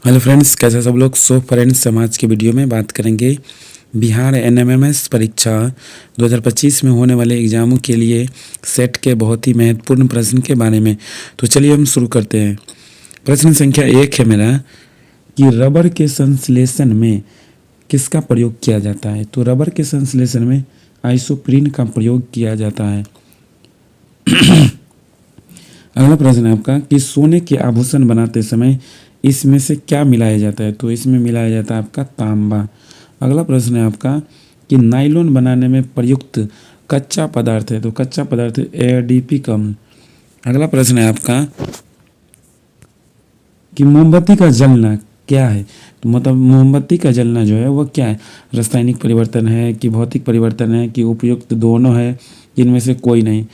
Hello friends, कैसे सब लोग। फ्रेंड्स, हम आज की वीडियो में बात करेंगे बिहार एनएमएमएस परीक्षा 2025 में होने वाले एग्ज़ामों के लिए सेट के बहुत ही महत्वपूर्ण प्रश्न के बारे में। तो चलिए हम शुरू करते हैं। प्रश्न संख्या 1 है मेरा कि रबर के संश्लेषण में किसका प्रयोग किया जाता है। तो रबर के संश्लेषण में आइसोप्रीन का प्रयोग किया जाता है। अगला प्रश्न है आपका कि सोने के आभूषण बनाते समय इसमें से क्या मिलाया जाता है। तो इसमें मिलाया जाता है आपका तांबा। अगला प्रश्न है आपका कि नायलॉन बनाने में प्रयुक्त कच्चा पदार्थ है। तो कच्चा पदार्थ एडीपी कम। अगला प्रश्न है आपका कि मोमबत्ती का जलना क्या है। तो मतलब मोमबत्ती का जलना जो है वो क्या है, रासायनिक परिवर्तन है कि भौतिक परिवर्तन है कि उपयुक्त दोनों है, इनमें से कोई नहीं।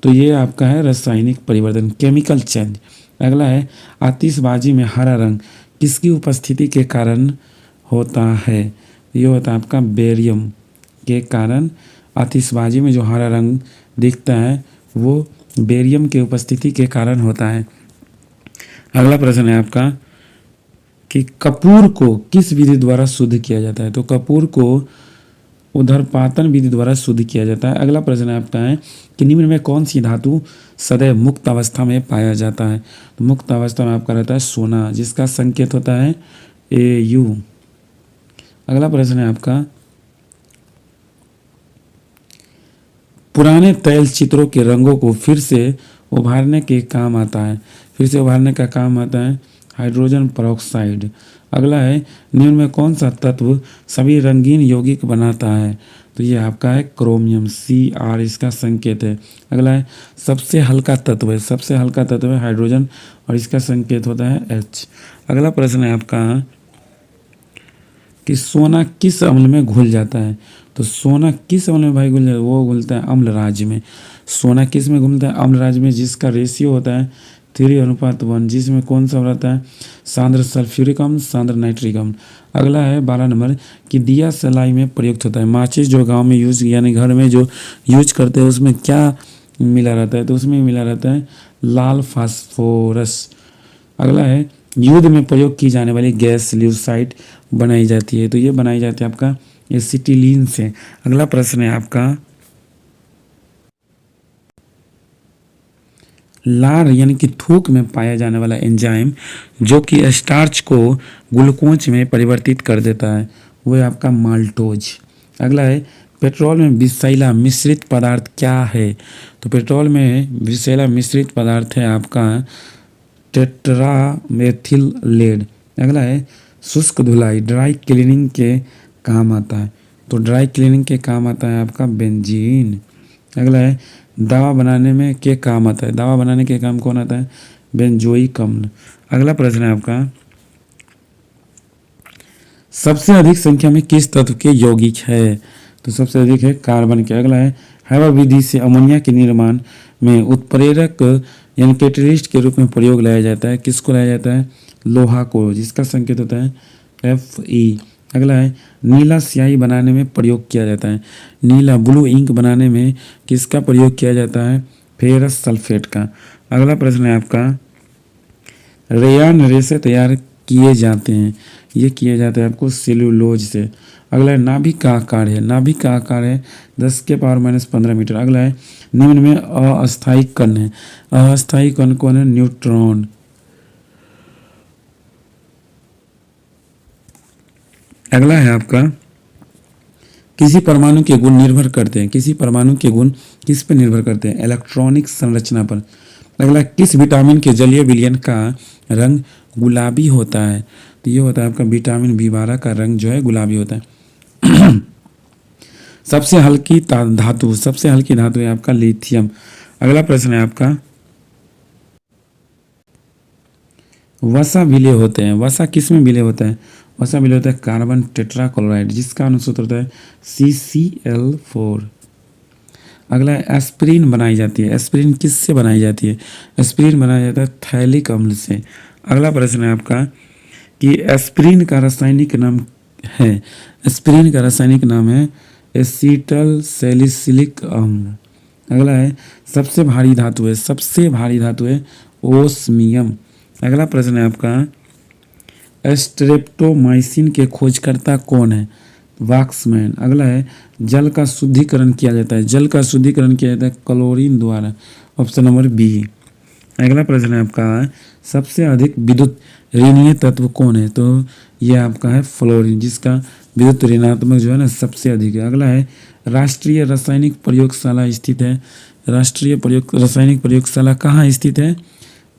तो ये आपका है रासायनिक परिवर्तन, केमिकल चेंज। अगला है आतिशबाजी में हरा रंग किसकी उपस्थिति के कारण होता है। ये होता है आपका बेरियम के कारण। आतिशबाजी में जो हरा रंग दिखता है वो बेरियम के उपस्थिति के कारण होता है। अगला प्रश्न है आपका कि कपूर को किस विधि द्वारा शुद्ध किया जाता है। तो कपूर को उधर्पातन विधि द्वारा शुद्ध किया जाता है। अगला प्रश्न आपका है कि निम्न में कौन सी धातु सदैव मुक्त अवस्था में पाया जाता है। तो मुक्त अवस्था में आपका रहता है सोना, जिसका संकेत होता है Au। अगला प्रश्न है आपका पुराने तैल चित्रों के रंगों को फिर से उभारने के काम आता है। फिर से उभारने का काम आता है हाइड्रोजन परऑक्साइड। अगला है निम्न में कौन सा तत्व सभी रंगीन यौगिक बनाता है। तो ये आपका है क्रोमियम, Cr इसका संकेत है। अगला है सबसे हल्का तत्व है। सबसे हल्का तत्व है हाइड्रोजन और इसका संकेत होता है H। अगला प्रश्न है आपका कि सोना किस अम्ल में घुल जाता है। तो सोना किस अम्ल में भाई घुल जाता है, वो घुलता है अम्ल राज्य में। सोना किस में घुलता है, अम्ल राज्य में, जिसका रेशियो होता है 3:1, जिसमें कौन सा रहता है सांद्र सल्फ्यूरिक अम्ल, सांद्र नाइट्रिक अम्ल। अगला है 12 नंबर कि दिया सलाई में प्रयुक्त होता है। माचिस जो गांव में यूज यानी घर में जो यूज करते हैं उसमें क्या मिला रहता है। तो उसमें मिला रहता है लाल फास्फोरस। अगला है युद्ध में प्रयोग की जाने वाली गैस ल्यूसाइड बनाई जाती है। तो ये बनाई जाती है आपका एसिटिलीन से। अगला प्रश्न है आपका लार यानी कि थूक में पाया जाने वाला एंजाइम जो कि स्टार्च को ग्लूकोज में परिवर्तित कर देता है, वो है आपका माल्टोज। अगला है पेट्रोल में विषैला मिश्रित पदार्थ क्या है। तो पेट्रोल में विषैला मिश्रित पदार्थ है आपका टेट्रामेथिल लेड। अगला है शुष्क धुलाई ड्राई क्लीनिंग के काम आता है। तो ड्राई क्लीनिंग के काम आता है आपका बेंजीन। अगला है दवा बनाने में के काम आता है। दवा बनाने के काम कौन आता है, बेंजोइक अम्ल। अगला प्रश्न है आपका सबसे अधिक संख्या में किस तत्व के यौगिक है। तो सबसे अधिक है कार्बन के। अगला है हैबर विधि से अमोनिया के निर्माण में उत्प्रेरक यानी कैटलिस्ट के रूप में प्रयोग लाया जाता है। किसको लाया जाता है, लोहा को, जिसका संकेत होता है Fe। अगला है नीला स्याही बनाने में प्रयोग किया जाता है। नीला ब्लू इंक बनाने में किसका प्रयोग किया जाता है, फेरस सल्फेट का। अगला प्रश्न है आपका रेयान रेशे तैयार किए जाते हैं। ये किए जाते हैं आपको सेल्यूलोज से। अगला है नाभिक का आकार है। नाभिक का आकार है 10⁻⁻15 मीटर। अगला है निम्न में अस्थायी कण है। अस्थायी कण कौन है, न्यूट्रॉन। अगला है आपका किसी परमाणु के गुण निर्भर करते हैं। किसी परमाणु के गुण किस पर निर्भर करते हैं, इलेक्ट्रॉनिक संरचना पर। अगला किस विटामिन के जलीय विलयन का रंग गुलाबी होता है। तो ये होता है आपका विटामिन B12 का रंग जो है गुलाबी होता है। सबसे हल्की धातु, सबसे हल्की धातु है आपका लिथियम। अगला प्रश्न है आपका वसा विलय होते हैं। वसा किस में विलय होता है, वसा विलय होता है कार्बन टेट्राक्लोराइड, जिसका अनुसूत्र होता है CCl4। अगला है एस्पिरिन बनाई जाती है। एस्पिरिन किससे बनाई जाती है, एस्पिरिन बनाया जाता है थैलिक अम्ल से। अगला प्रश्न है आपका कि एस्पिरिन का रासायनिक नाम है, एस्पिरिन का रासायनिक नाम है एसिटल सैलिसिलिक अम्ल। अगला है सबसे भारी धातु है, सबसे भारी धातु है ओस्मियम। अगला प्रश्न है आपका स्ट्रेप्टोमाइसिन के खोजकर्ता कौन है? वॉक्समैन। अगला है जल का शुद्धिकरण किया जाता है, जल का शुद्धिकरण किया जाता है क्लोरीन द्वारा, ऑप्शन नंबर बी। अगला प्रश्न है आपका, सबसे अधिक विद्युत ऋणीय तत्व कौन है? तो ये आपका है फ्लोरीन, जिसका विद्युत ऋणात्मक जो है ना सबसे अधिक है। अगला है राष्ट्रीय रासायनिक प्रयोगशाला स्थित है, राष्ट्रीय रासायनिक प्रयोगशाला कहाँ स्थित है?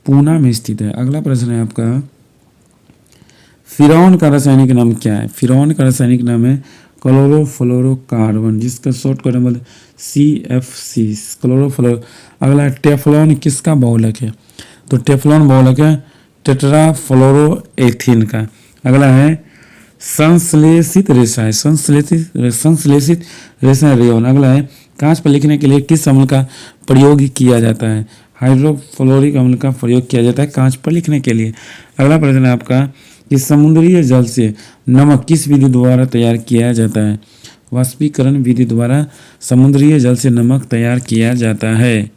पूना में स्थित है। अगला प्रश्न है आपका, फिरौन का रासायनिक नाम क्या है? फिरौन का रासायनिक नाम है क्लोरोफ्लोरोकार्बन, जिसका शॉर्टकट नंबर CFC, क्लोरोफ्लोरो। अगला टेफ्लॉन किसका बहुलक है? तो टेफ्लॉन बहुलक है टेट्राफ्लोरोएथेन का। अगला है संश्लेषित रेशा है, संश्लेषित रेशा रेयॉन। अगला है कांच पर लिखने के लिए किस अम्ल का प्रयोग किया जाता है? हाइड्रोफ्लोरिक अम्ल का प्रयोग किया जाता है कांच पर लिखने के लिए। अगला प्रश्न है आपका कि समुद्री जल से नमक किस विधि द्वारा तैयार किया जाता है? वाष्पीकरण विधि द्वारा समुद्री जल से नमक तैयार किया जाता है।